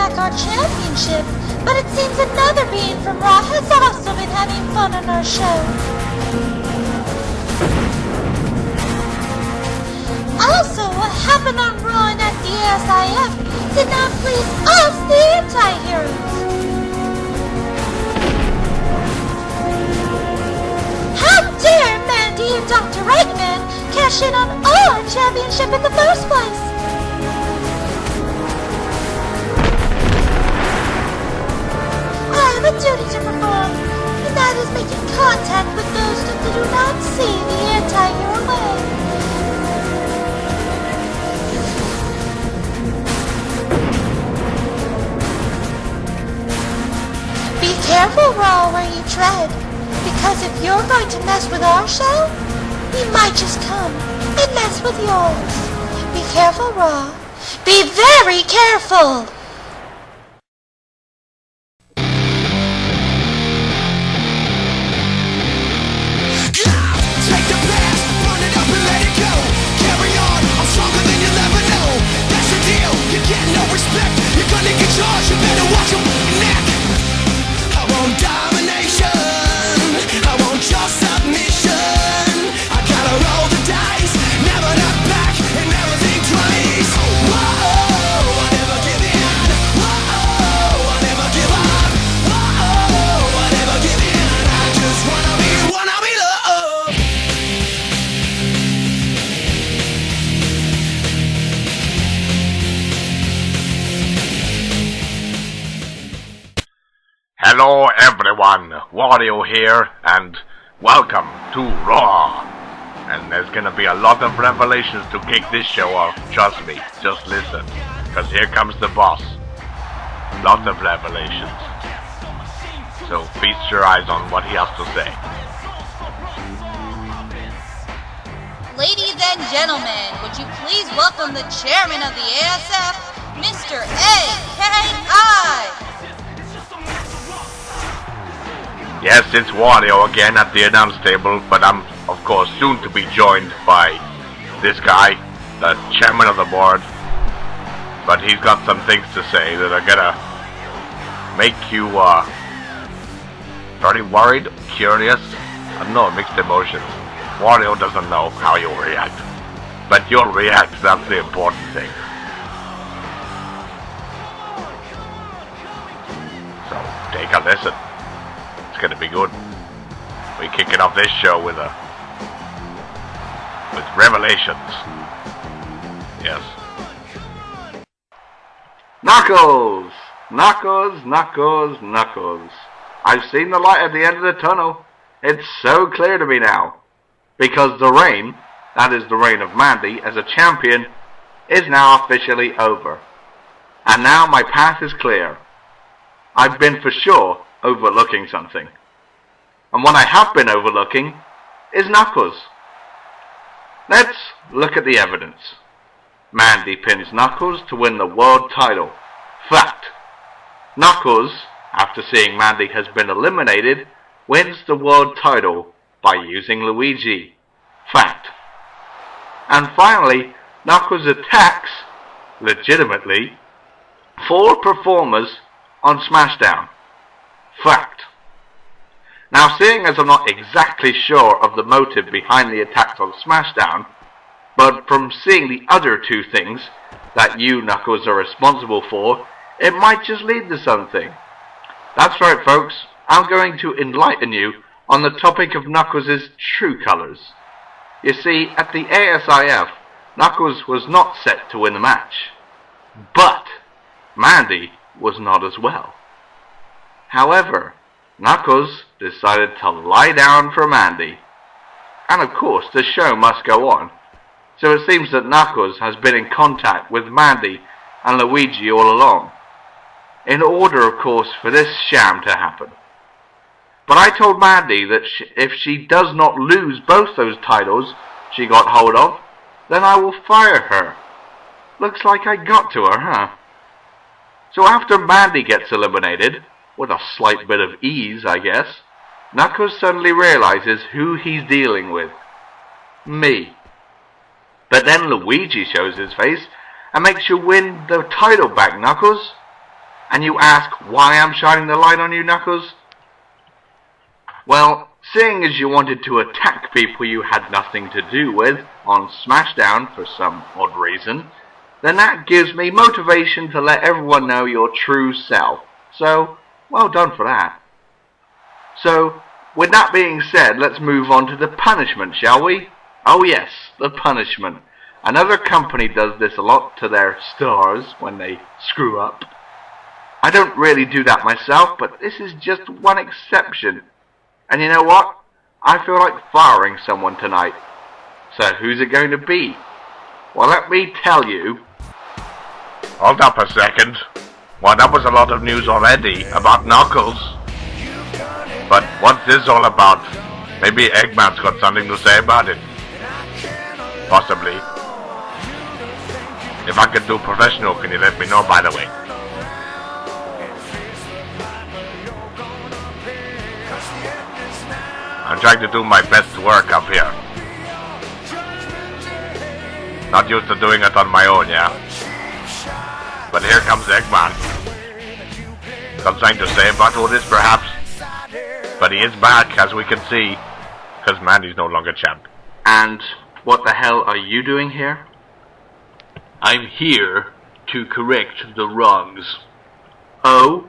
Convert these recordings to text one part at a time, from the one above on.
back our championship, but it seems another being from Raw has also been having fun on our show. Also, what happened on Raw and at the ASIF did not please us, the anti-heroes. How dare Mandy and Dr. Eggman cash in on our championship in the first place? I have a duty to perform, and that is making contact with those that do not see the anti-hero way. Be careful, Raw, where you tread, because if you're going to mess with our show, we might just come and mess with yours. Be careful, Raw. Be very careful! Take the past, burn it up and let it go. Carry on, I'm stronger than you'll ever know. That's the deal, you get no respect. You're gonna get charged, you better watch your neck. I want domination, I want your submission. I gotta roll the dice, never look back and never think twice. Whoa, I never give in. Whoa, I never give up. Whoa, I never give in. I just wanna be loved. Hello everyone, Wario here, and welcome to Raw. And there's gonna be a lot of revelations to kick this show off, trust me, just listen, cause here comes the boss. Lots of revelations. So feast your eyes on what he has to say. Ladies and gentlemen, would you please welcome the chairman of the ASF, Mr. AKI! Yes, it's Wario again at the announce table, but I'm, of course, soon to be joined by this guy, the chairman of the board. But he's got some things to say that are gonna make you, very worried, curious, I don't know, mixed emotions. Wario doesn't know how you'll react, but you'll react, that's the important thing. So, take a listen. It's gonna be good. We're kicking off this show with revelations. Yes. Knuckles! Knuckles, Knuckles, Knuckles. I've seen the light at the end of the tunnel. It's so clear to me now. Because the reign, that is the reign of Mandy as a champion, is now officially over. And now my path is clear. I've been for sure overlooking something. And what I have been overlooking is Knuckles. Let's look at the evidence. Mandy pins Knuckles to win the world title. Fact. Knuckles, after seeing Mandy has been eliminated, wins the world title by using Luigi. Fact. And finally, Knuckles attacks, legitimately, 4 performers on Smashdown. Fact. Now, seeing as I'm not exactly sure of the motive behind the attacks on Smashdown, but from seeing the other 2 things that you, Knuckles, are responsible for, it might just lead to something. That's right, folks. I'm going to enlighten you on the topic of Knuckles' true colors. You see, at the ASIF, Knuckles was not set to win the match. But Mandy was not as well. However, Knuckles decided to lie down for Mandy. And of course, the show must go on. So it seems that Knuckles has been in contact with Mandy and Luigi all along. In order, of course, for this sham to happen. But I told Mandy that if she does not lose both those titles she got hold of, then I will fire her. Looks like I got to her, huh? So after Mandy gets eliminated, with a slight bit of ease, I guess, Knuckles suddenly realizes who he's dealing with. Me. But then Luigi shows his face and makes you win the title back, Knuckles. And you ask why I'm shining the light on you, Knuckles? Well, seeing as you wanted to attack people you had nothing to do with on Smashdown for some odd reason, then that gives me motivation to let everyone know your true self. So, well done for that. So, with that being said, let's move on to the punishment, shall we? Oh yes, the punishment. Another company does this a lot to their stars when they screw up. I don't really do that myself, but this is just one exception. And you know what? I feel like firing someone tonight. So who's it going to be? Well, let me tell you. Hold up a second. Well, that was a lot of news already about Knuckles. But what's this all about? Maybe Eggman's got something to say about it. Possibly. If I could do professional, can you let me know, by the way? I'm trying to do my best work up here. Not used to doing it on my own, yeah? But here comes Eggman. Something to say about all this, perhaps? But he is back, as we can see, because Mandy's no longer champ. And what the hell are you doing here? I'm here to correct the wrongs. Oh?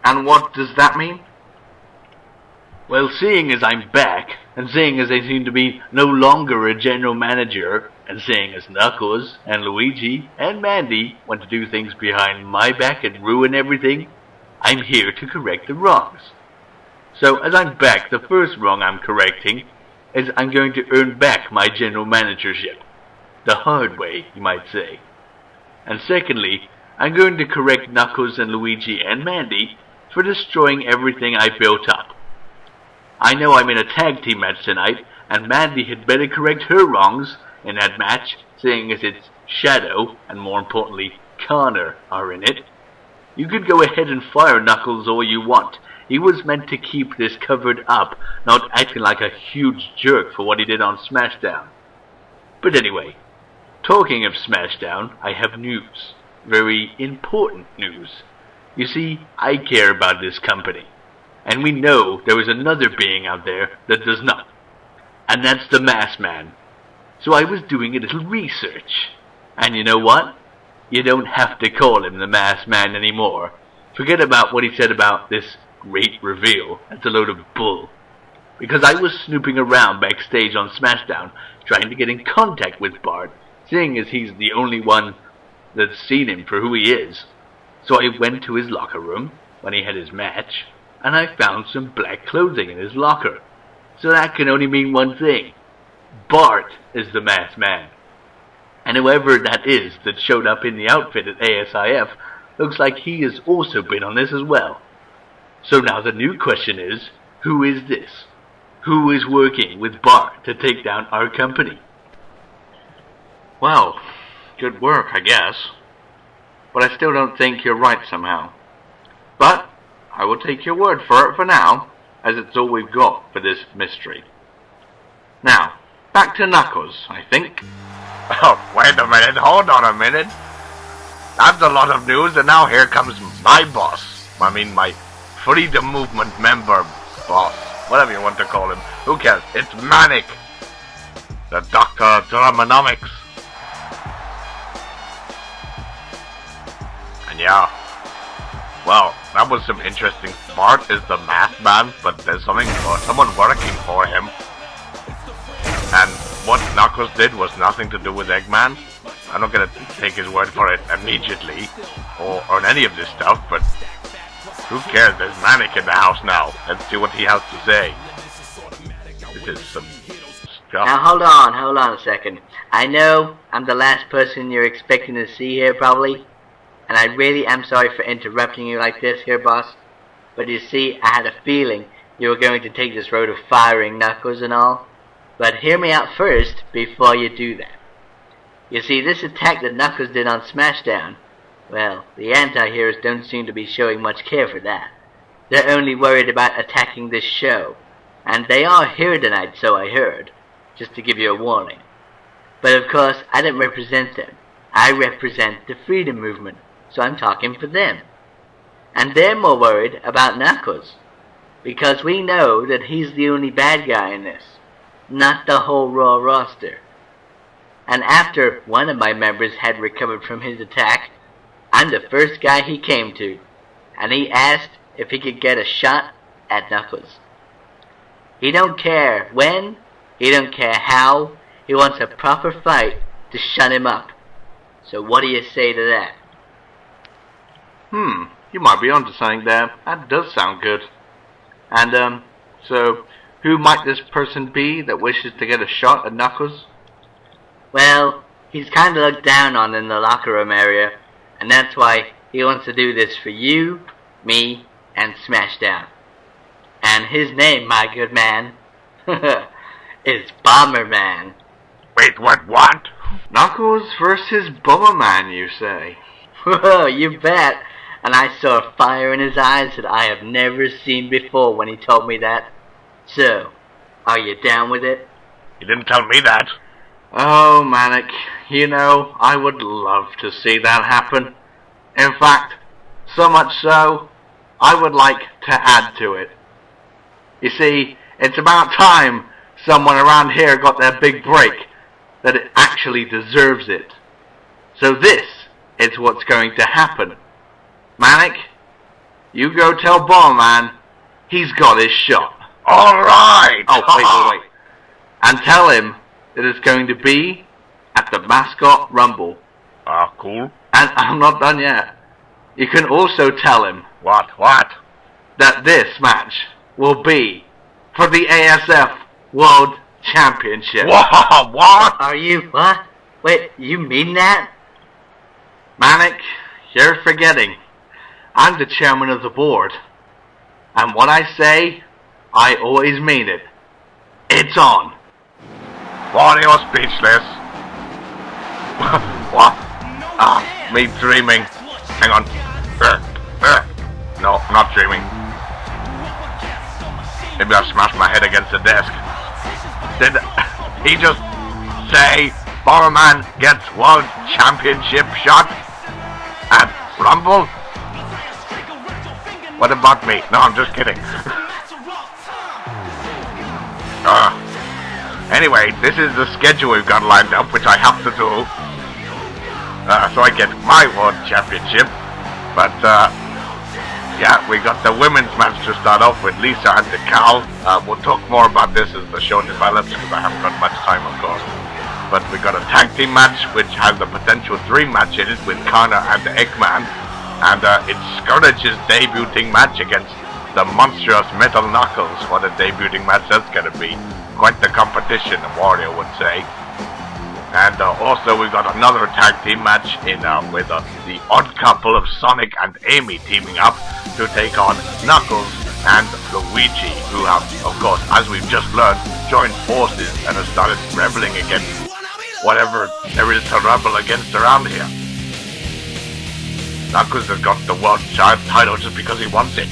And what does that mean? Well, seeing as I'm back, and seeing as I seem to be no longer a general manager, and seeing as Knuckles and Luigi and Mandy want to do things behind my back and ruin everything, I'm here to correct the wrongs. So, as I'm back, the first wrong I'm correcting is I'm going to earn back my general managership. The hard way, you might say. And secondly, I'm going to correct Knuckles and Luigi and Mandy for destroying everything I built up. I know I'm in a tag team match tonight, and Mandy had better correct her wrongs in that match, seeing as it's Shadow, and more importantly, Connor, are in it. You could go ahead and fire Knuckles all you want. He was meant to keep this covered up, not acting like a huge jerk for what he did on Smashdown. But anyway, talking of Smashdown, I have news. Very important news. You see, I care about this company. And we know there is another being out there that does not. And that's the Masked Man. So I was doing a little research. And you know what? You don't have to call him the Masked Man anymore. Forget about what he said about this great reveal. That's a load of bull. Because I was snooping around backstage on Smashdown, trying to get in contact with Bart, seeing as he's the only one that's seen him for who he is. So I went to his locker room when he had his match, and I found some black clothing in his locker. So that can only mean one thing. Bart is the Masked Man. And whoever that is that showed up in the outfit at ASIF looks like he has also been on this as well. So now the new question is, who is this? Who is working with Bart to take down our company? Well, good work, I guess. But I still don't think you're right somehow. But I will take your word for it for now, as it's all we've got for this mystery. Now, back to Knuckles, I think. Oh, wait a minute, hold on a minute. That's a lot of news, and now here comes my boss. I mean, my Freedom Movement member boss. Whatever you want to call him. Who cares? It's Manic. The Doctor of Dramanomics. And yeah. Well, that was some interesting. Bart is the Masked Man, but there's someone working for him. And what Knuckles did was nothing to do with Eggman. I'm not gonna take his word for it immediately, or on any of this stuff, but who cares? There's Manic in the house now. Let's see what he has to say. This is some stuff. Now hold on a second. I know I'm the last person you're expecting to see here probably, and I really am sorry for interrupting you like this here, boss. But you see, I had a feeling you were going to take this road of firing Knuckles and all. But hear me out first before you do that. You see, this attack that Knuckles did on Smashdown, well, the anti-heroes don't seem to be showing much care for that. They're only worried about attacking this show. And they are here tonight, so I heard. Just to give you a warning. But of course, I don't represent them. I represent the Freedom Movement, so I'm talking for them. And they're more worried about Knuckles, because we know that he's the only bad guy in this, not the whole Raw roster. And after one of my members had recovered from his attack, I'm the first guy he came to, and he asked if he could get a shot at Knuckles. He don't care when, he don't care how, he wants a proper fight to shut him up. So what do you say to that? You might be onto something there. That does sound good. And, so, who might this person be that wishes to get a shot at Knuckles? Well, he's kinda looked down on in the locker room area, and that's why he wants to do this for you, me, and Smashdown. And his name, my good man, is Bomberman. Wait, what? Knuckles versus Bomberman, you say? Whoa, you bet. And I saw a fire in his eyes that I have never seen before when he told me that. So, are you down with it? You didn't tell me that. Oh, Manic, you know, I would love to see that happen. In fact, so much so, I would like to add to it. You see, it's about time someone around here got their big break, that it actually deserves it. So this is what's going to happen. Manic, you go tell Bomberman he's got his shot. Alright! Oh, wait. And tell him that it's going to be at the Mascot Rumble. Cool. And I'm not done yet. You can also tell him What? that this match will be for the ASF World Championship. What? Are you, what? Wait, you mean that? Manic, you're forgetting. I'm the chairman of the board. And what I say, I always mean it. It's on. Wario speechless. What? Me dreaming. Hang on. No, I'm not dreaming. Maybe I smashed my head against the desk. Did he just say Bomberman gets World Championship shot at Rumble? What about me? No, I'm just kidding. Anyway, this is the schedule we've got lined up, which I have to do. So I get my World Championship. But, yeah, we got the women's match to start off with, Lisa and Cal. We'll talk more about this as the show develops, because I haven't got much time, of course. But we got a tag team match, which has the potential dream match in it with Connor and Eggman. And it's Scourge's debuting match against the monstrous Metal Knuckles. What a debuting match that's gonna be. Quite the competition, Wario would say. And also we've got another tag team match in with the odd couple of Sonic and Amy teaming up to take on Knuckles and Luigi, who have, of course, as we've just learned, joined forces and have started rebelling against whatever there is to rebel against around here. Knuckles has got the world title just because he wants it.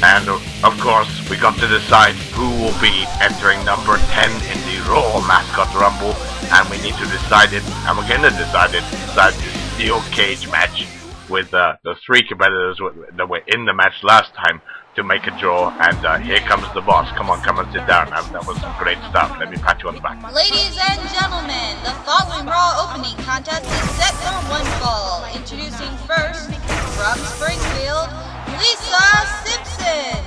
And, of course, we got to decide who will be entering number 10 in the Raw Mascot Rumble. And we need to decide it, and we're going to decide it inside the steel cage match with the three competitors that were in the match last time to make a draw. And here comes the boss. Come on, come and sit down. That was some great stuff. Let me pat you on the back. Ladies and gentlemen, the following Raw opening contest is set for one fall. Introducing first, from Springfield, Lisa Simpson.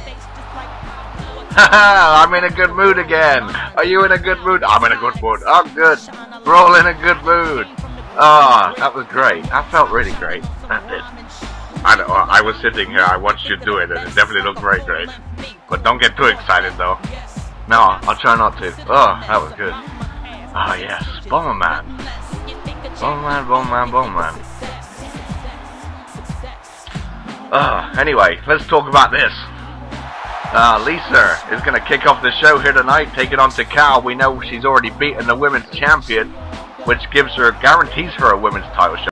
Haha, I'm in a good mood again. Are you in a good mood? I'm in a good mood. I'm good. We're all in a good mood. That was great. That felt really great. That did. I know, I was sitting here, I watched you do it, and it definitely looked very great. But don't get too excited, though. No, I'll try not to. Oh, that was good. Oh, yes. Bomberman. Bomberman. Anyway, let's talk about this. Lisa is going to kick off the show here tonight, take it on to Cal. We know she's already beaten the women's champion, which guarantees her a women's title shot.